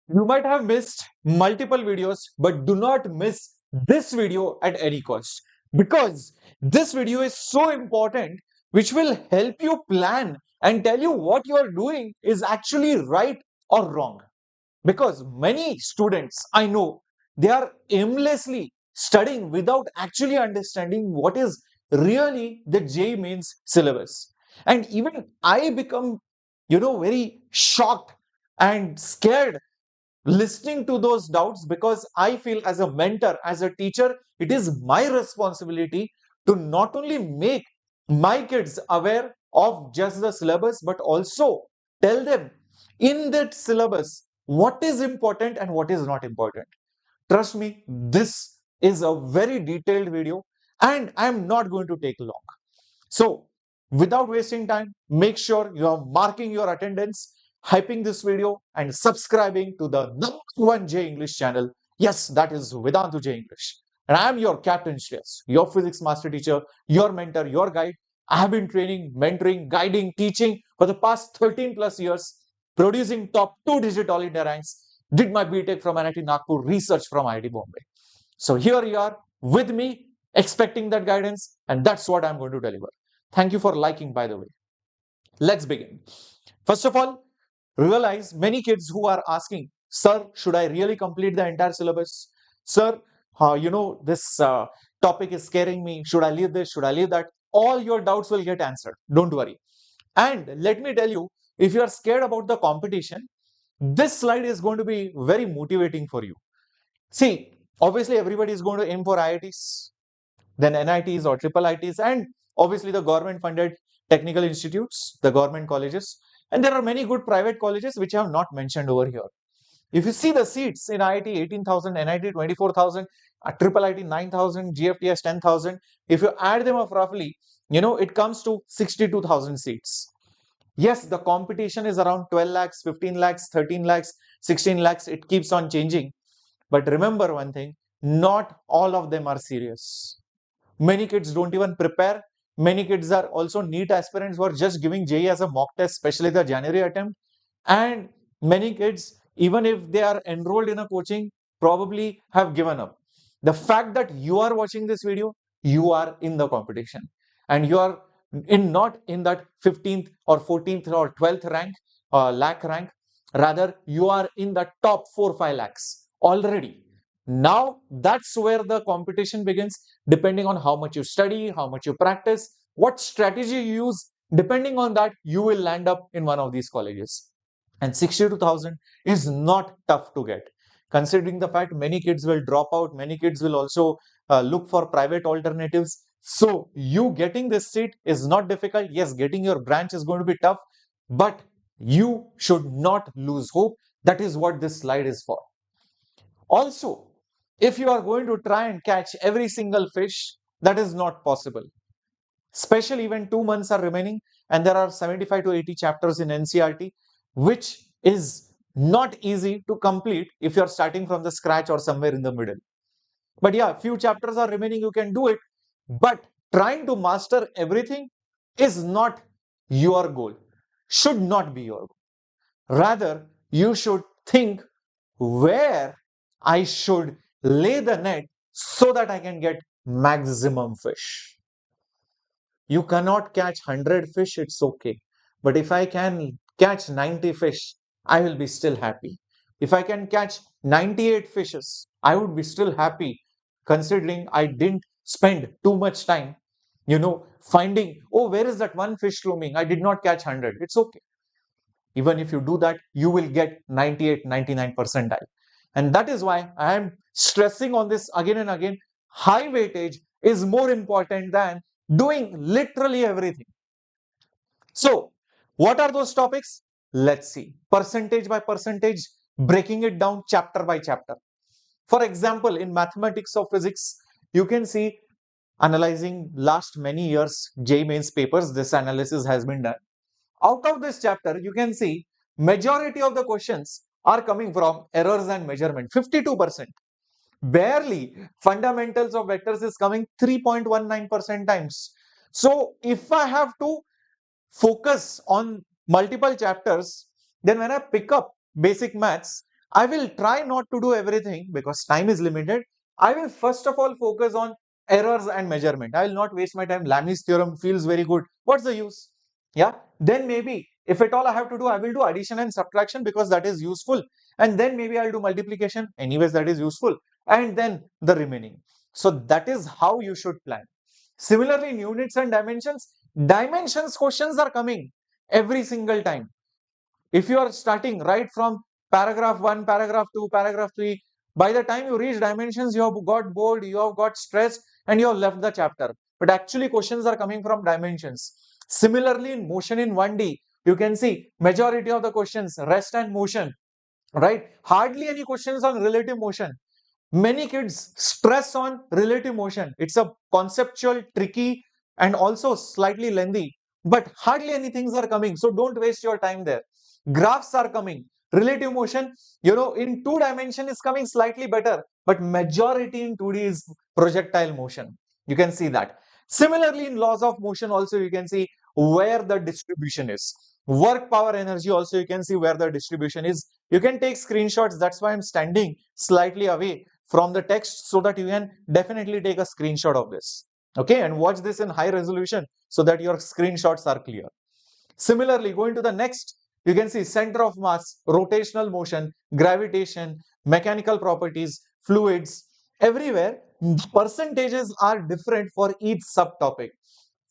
You might have missed multiple videos, but do not miss this video at any cost, because this video is so important, which will help you plan and tell you what you are doing is actually right or wrong. Because many students I know, they are aimlessly studying without actually understanding what is really the JEE mains syllabus. And even I become, very shocked and scared listening to those doubts, because I feel as a mentor, as a teacher, it is my responsibility to not only make my kids aware of just the syllabus, but also tell them in that syllabus what is important and what is not important. Trust me, this is a very detailed video and I'm not going to take long. So, without wasting time, make sure you are marking your attendance, hyping this video, and subscribing to the #1 J English channel. Yes, that is Vedantu J English. And I am your Captain Shreyas, your physics master teacher, your mentor, your guide. I have been training, mentoring, guiding, teaching for the past 13 plus years, producing top 2-digit all India ranks. Did my BTech from IIT Nagpur, research from IIT Bombay. So here you are with me, expecting that guidance, and that's what I'm going to deliver. Thank you for liking, by the way. Let's begin. First of all, realize many kids who are asking, Sir, should I really complete the entire syllabus? Sir, this topic is scaring me. Should I leave this? Should I leave that? All your doubts will get answered. Don't worry. And let me tell you, if you are scared about the competition, this slide is going to be very motivating for you. See, obviously, everybody is going to aim for IITs, then NITs or triple ITs, and obviously the government funded technical institutes, the government colleges. And there are many good private colleges which I have not mentioned over here. If you see the seats in IIT 18,000, NIT 24,000, triple IT 9,000, GFTS 10,000, if you add them up roughly, it comes to 62,000 seats. Yes, the competition is around 12 lakhs, 15 lakhs, 13 lakhs, 16 lakhs. It keeps on changing. But remember one thing, not all of them are serious. Many kids don't even prepare. Many kids are also NEET aspirants who are just giving JEE as a mock test, especially the January attempt. And many kids, even if they are enrolled in a coaching, probably have given up. The fact that you are watching this video, you are in the competition and you are not in that 15th or 14th or 12th rank, lakh rank. Rather, you are in the top 4-5 lakhs already. Now that's where the competition begins, depending on how much you study, how much you practice, what strategy you use. Depending on that, you will land up in one of these colleges. And 62,000 is not tough to get, considering the fact many kids will drop out, many kids will also look for private alternatives. So you getting this seat is not difficult. Yes, getting your branch is going to be tough, but you should not lose hope. That is what this slide is for. Also, if you are going to try and catch every single fish, that is not possible. Especially when 2 months are remaining and there are 75 to 80 chapters in NCERT, which is not easy to complete if you are starting from the scratch or somewhere in the middle. But yeah, few chapters are remaining, you can do it. But trying to master everything is not your goal, should not be your goal. Rather, you should think where I should lay the net so that I can get maximum fish. You cannot catch 100 fish, it's okay. But if I can catch 90 fish, I will be still happy. If I can catch 98 fishes, I would be still happy, considering I didn't spend too much time, finding, oh, where is that one fish swimming? I did not catch 100. It's okay. Even if you do that, you will get 98, 99 percentile. And that is why I am stressing on this again and again. High weightage is more important than doing literally everything. So, what are those topics? Let's see. Percentage by percentage, breaking it down chapter by chapter. For example, in mathematics or physics, you can see analyzing last many years JEE mains papers, this analysis has been done. Out of this chapter, you can see majority of the questions are coming from errors and measurement, 52%. Barely fundamentals of vectors is coming 3.19% times. So if I have to focus on multiple chapters, then when I pick up basic maths, I will try not to do everything because time is limited. I will first of all focus on errors and measurement. I will not waste my time. Lami's theorem feels very good. What's the use? Yeah. Then maybe if at all I have to do, I will do addition and subtraction because that is useful. And then maybe I'll do multiplication. Anyways, that is useful. And then the remaining. So that is how you should plan. Similarly, in units and dimensions questions are coming every single time. If you are starting right from paragraph 1, paragraph 2, paragraph 3, by the time you reach dimensions, you have got bored, you have got stressed, and you have left the chapter. But actually, questions are coming from dimensions. Similarly, in motion in 1D, you can see majority of the questions, rest and motion, right? Hardly any questions on relative motion. Many kids stress on relative motion. It's a conceptual, tricky, and also slightly lengthy, but hardly any things are coming. So don't waste your time there. Graphs are coming. Relative motion, in 2 dimension is coming slightly better, but majority in 2D is projectile motion. You can see that. Similarly, in laws of motion also, you can see where the distribution is. Work, power, energy also, you can see where the distribution is. You can take screenshots. That's why I'm standing slightly away from the text so that you can definitely take a screenshot of this. Okay, and watch this in high resolution so that your screenshots are clear. Similarly, going to the next, you can see center of mass, rotational motion, gravitation, mechanical properties, fluids, everywhere. Percentages are different for each subtopic.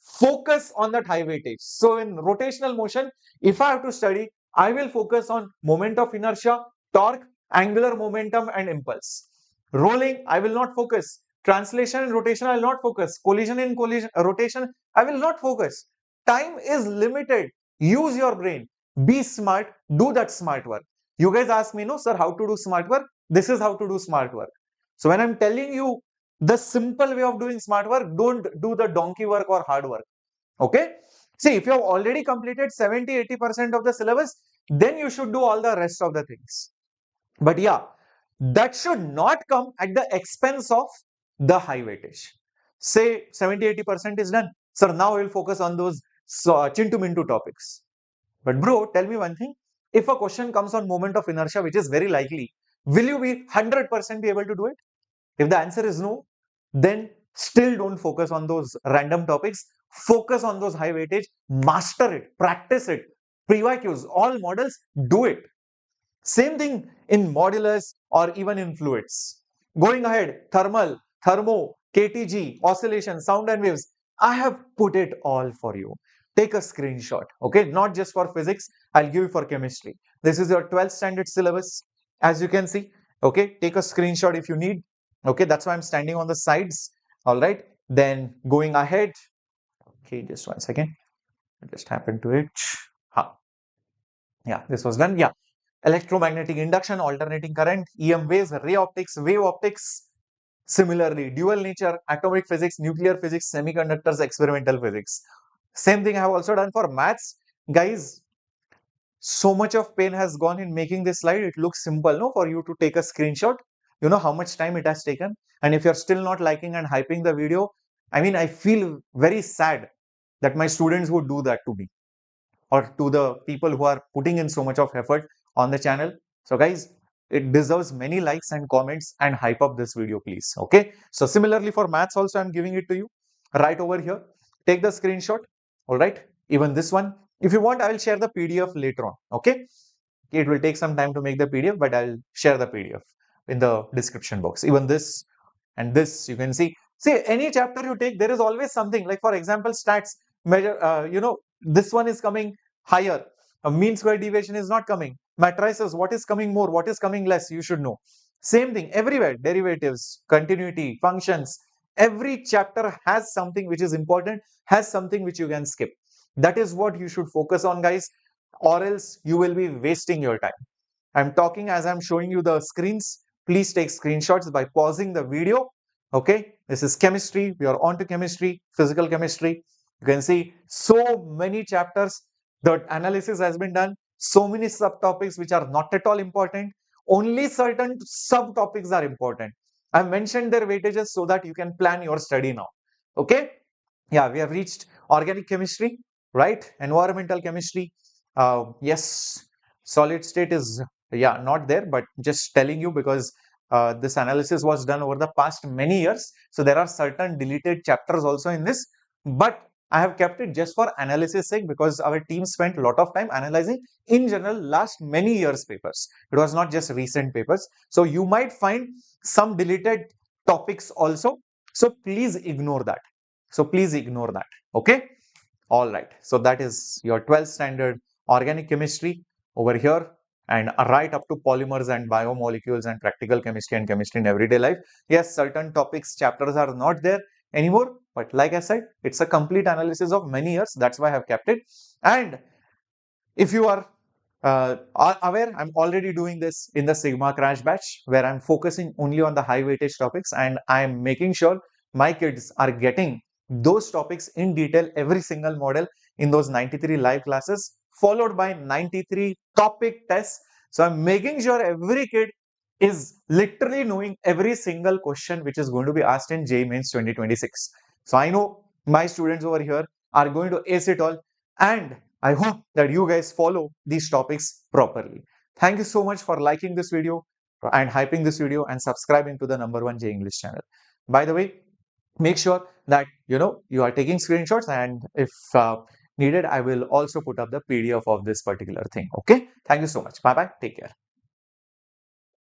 Focus on that high weightage. So in rotational motion, if I have to study, I will focus on moment of inertia, torque, angular momentum, and impulse. Rolling, I will not focus. Translation and rotation, I will not focus. Collision in rotation, I will not focus. Time is limited. Use your brain. Be smart. Do that smart work. You guys ask me, no, sir, how to do smart work? This is how to do smart work. So when I'm telling you the simple way of doing smart work, don't do the donkey work or hard work. Okay. See, if you have already completed 70-80% of the syllabus, then you should do all the rest of the things. But yeah, that should not come at the expense of the high weightage. Say 70-80% is done. Sir, now we'll focus on those chintu mintu topics. But bro, tell me one thing. If a question comes on moment of inertia, which is very likely, will you be 100% be able to do it? If the answer is no, then still don't focus on those random topics. Focus on those high weightage, master it, practice it. PYQs, all models, do it. Same thing in modulus or even in fluids. Going ahead, thermal, thermo, KTG, oscillation, sound and waves. I have put it all for you. Take a screenshot, okay? Not just for physics, I'll give you for chemistry. This is your 12th standard syllabus, as you can see, okay? Take a screenshot if you need, okay? That's why I'm standing on the sides, all right? Then going ahead, okay, just 1 second. What just happened to it? Yeah, this was done. Yeah, electromagnetic induction, alternating current, EM waves, ray optics, wave optics. Similarly, dual nature, atomic physics, nuclear physics, semiconductors, experimental physics. Same thing I have also done for maths. Guys, so much of pain has gone in making this slide. It looks simple, no, for you to take a screenshot. You know how much time it has taken. And if you're still not liking and hyping the video, I mean, I feel very sad that my students would do that to me, or to the people who are putting in so much of effort on the channel. So guys, it deserves many likes and comments and hype up this video, please. Okay. So similarly for maths also, I'm giving it to you right over here. Take the screenshot. All right. Even this one. If you want, I will share the PDF later on. Okay. It will take some time to make the PDF, but I'll share the PDF in the description box. Even this and this, you can see. See, any chapter you take, there is always something. Like for example, stats, measure, this one is coming higher. A mean square deviation is not coming. Matrices, what is coming more, what is coming less, you should know. Same thing everywhere. Derivatives, continuity, functions. Every chapter has something which is important, has something which you can skip. That is what you should focus on, guys, or else you will be wasting your time. I'm talking as I'm showing you the screens. Please take screenshots by pausing the video. Okay, this is chemistry. We are on to chemistry, physical chemistry. You can see so many chapters. The analysis has been done. So many subtopics which are not at all important. Only certain subtopics are important. I mentioned their weightages so that you can plan your study now. Okay. Yeah, we have reached organic chemistry, right? Environmental chemistry. Yes, solid state is Yeah, not there, but just telling you because this analysis was done over the past many years. So there are certain deleted chapters also in this, but I have kept it just for analysis sake because our team spent a lot of time analyzing in general last many years papers. It was not just recent papers. So you might find some deleted topics also. So please ignore that. So please ignore that. Okay. All right. So that is your 12th standard organic chemistry over here, and right up to polymers and biomolecules and practical chemistry and chemistry in everyday life. Yes, certain topics, chapters are not there anymore, but like I said, it's a complete analysis of many years. That's why I have kept it. And if you are aware, I'm already doing this in the Sigma Crash batch where I'm focusing only on the high weightage topics, and I'm making sure my kids are getting those topics in detail, every single model in those 93 live classes, followed by 93 topic tests. So I'm making sure every kid is literally knowing every single question which is going to be asked in JEE Mains 2026. So I know my students over here are going to ace it all, and I hope that you guys follow these topics properly. Thank you so much for liking this video and hyping this video and subscribing to the #1 J English channel. By the way, make sure that you are taking screenshots, and if needed, I will also put up the PDF of this particular thing. Okay. Thank you so much. Bye bye. Take care.